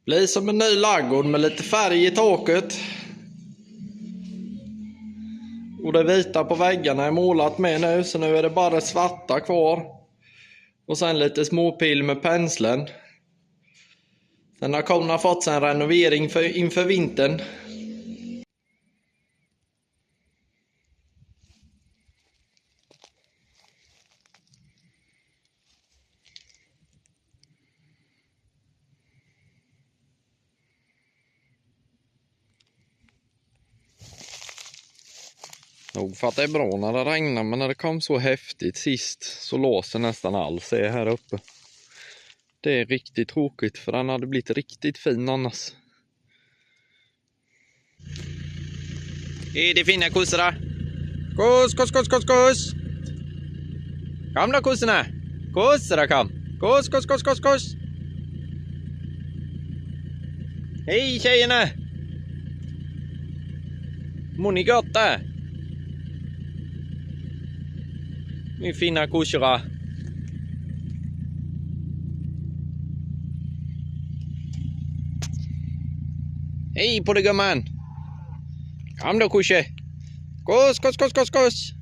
Blir som en ny ladugård med lite färg i taket. Och det vita på väggarna är målat med nu, så nu är det bara svarta kvar. Och sen lite småpil med penseln. Sen har korna fått en renovering inför vintern. Nog för att det är bra när det regnar, men när det kom så häftigt sist så låser nästan all se här uppe. Det är riktigt tråkigt, för den hade blivit riktigt fin annars. Är det fina kossorna? Koss, koss, koss, koss, koss! Kom då kossorna! Kossorna kom! Koss, koss, koss, koss, koss! Hej tjejerna! Mår ni gott där? Min fina kossora. Hej på dig gumman! Kom då kosse! Koss, koss, koss, koss, koss!